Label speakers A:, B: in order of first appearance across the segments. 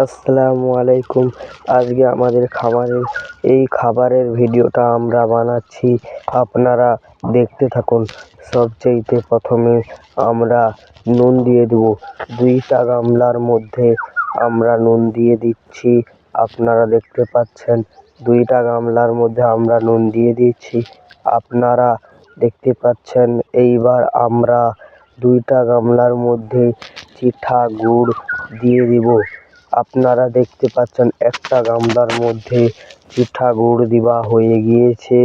A: আসসালামু আলাইকুম। আজকে আমাদের এই খাবারের ভিডিওটা আমরা বানাচ্ছি, আপনারা দেখতে থাকুন। সবচেয়ে প্রথমে আমরা নুন দিয়ে দেবো। 2টা গামলার মধ্যে আমরা নুন দিয়ে দিচ্ছি, আপনারা দেখতে পাচ্ছেন। 2টা গামলার মধ্যে আমরা নুন দিয়ে দিচ্ছি, আপনারা দেখতে পাচ্ছেন। এইবার আমরা 2টা গামলার মধ্যে চিঠা গুড় দিয়ে দিব। আপনারা দেখতে পাচ্ছেন একটা গামলার মধ্যে চিঠা গুড় দেওয়া হয়ে গিয়েছে।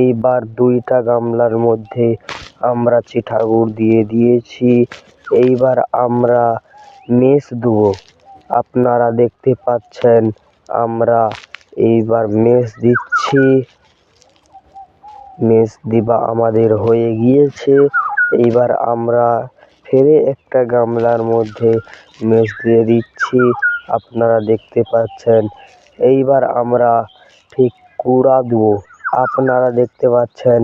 A: এইবার 2টা গামলার মধ্যে আমরা চিঠা গুড় দিয়ে দিয়েছি। এইবার আমরা মেশ দেবো, আপনারা দেখতে পাচ্ছেন। আমরা এইবার মেশ দিচ্ছি। মেশ দেওয়া আমাদের হয়ে গিয়েছে। এইবার আমরা ফেরে একটা গামলার মধ্যে মেশ দিয়ে দিচ্ছি, আপনারা দেখতে পাচ্ছেন। এইবার আমরা ঠিক কুড়া দেবো, আপনারা দেখতে পাচ্ছেন।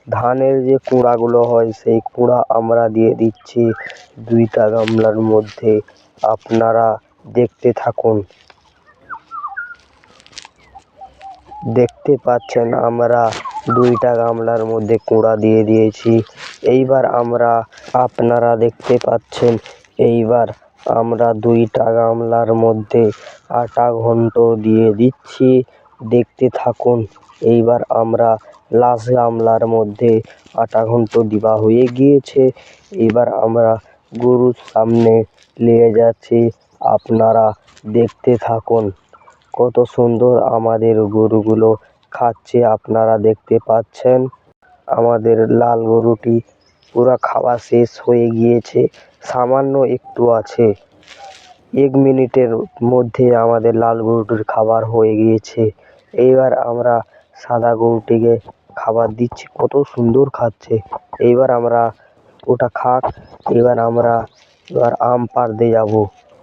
A: ধানের যে কুড়াগুলো হয় সেই কুড়া আমরা দিয়ে দিচ্ছি 2টা গামলার মধ্যে, আপনারা দেখতে থাকুন। দেখতে পাচ্ছেন আমরা 2টা গামলার মধ্যে কুড়া দিয়ে দিয়েছি। এইবার আপনারা দেখতে পাচ্ছেন। এইবার আমরা 2টা গামলার মধ্যে আটা ঘন্ট দিয়ে দিচ্ছি, দেখতে থাকুন। এইবার আমরা লাস্ট গামলার মধ্যে আটা ঘন্ট দেওয়া হয়ে গিয়েছে। এবার আমরা গরুর সামনে নিয়ে যাচ্ছি, আপনারা দেখতে থাকুন। কত সুন্দর আমাদের গরুগুলো খাচ্ছে, আপনারা দেখতে পাচ্ছেন। আমাদের লাল গরুটি পুরো খাওয়া শেষ হয়ে গিয়েছে, সামান্য একটু আছে। 1 মিনিটের মধ্যে আমাদের লাল গরুটির খাবার হয়ে গিয়েছে। এইবার আমরা সাদা গরুটিকে খাবার দিচ্ছি, কত সুন্দর খাচ্ছে। এইবার আমরা ওটা খাক। এবার আমরা আম পাড়তে যাব,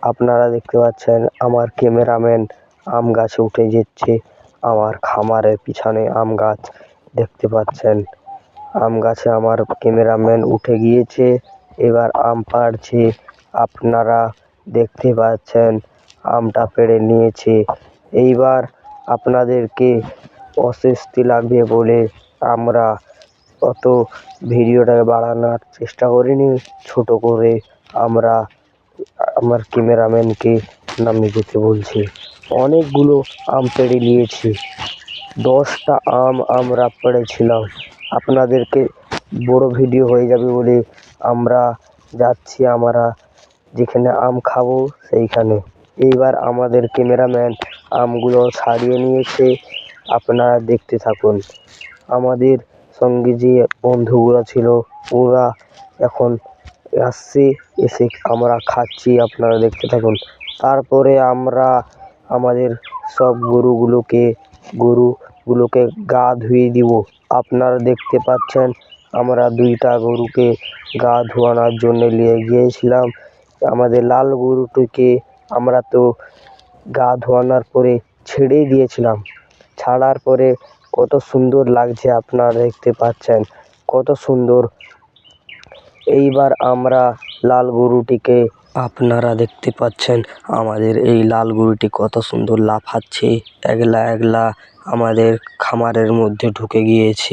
A: আপনারা দেখতে পাচ্ছেন। আমার ক্যামেরাম্যান আম গাছে উঠে যাচ্ছে। আমার খামারের পিছনে আম গাছ দেখতে পাচ্ছেন। আম গাছে আমার ক্যামেরাম্যান উঠে গিয়েছে, এবার আম পাড়ছে, আপনারা দেখতে পাচ্ছেন। আমটা পেড়ে নিয়েছে। এইবার আপনাদেরকে অস্বস্তি লাগবে বলে আমরা অত ভিডিওটাকে বাড়ানোর চেষ্টা করিনি। ছোট করে আমরা আমার ক্যামেরাম্যানকে নামিয়ে দিতে বলছি। অনেকগুলো আম পেড়ে নিয়েছি, 10টা আম আমরা পেড়েছিলাম। আপনাদেরকে বড় ভিডিও হয়ে যাবে বলে আমরা যাচ্ছি, আমরা যেখানে আম খাবো সেইখানে। এইবার আমাদের ক্যামেরাম্যান আমগুলো ছাড়িয়ে নিয়েছে, আপনারা দেখতে থাকুন। আমাদের সঙ্গে যে বন্ধুগুলো ছিল ওরা এখন আসছে, এসে আমরা খাচ্ছি, আপনারা দেখতে থাকুন। তারপরে আমরা আমাদের সব গরুগুলোকে গা ধুয়ে দিব, আপনারা দেখতে পাচ্ছেন। আমরা 2টা গরুকে গা ধোয়ানোর জন্য নিয়ে গিয়েছিলাম। আমাদের লাল গরুটিকে আমরা তো গা ধোয়ানোর পরে ছেড়েই দিয়েছিলাম। ছাড়ার পরে কত সুন্দর লাগছে, আপনারা দেখতে পাচ্ছেন কত সুন্দর। এইবার আমরা লাল গরুটিকে, আপনারা দেখতে পাচ্ছেন আমাদের এই লাল গরুটি কত সুন্দর লাফাচ্ছে। একলা একলা আমাদের খামারের মধ্যে ঢুকে গিয়েছে।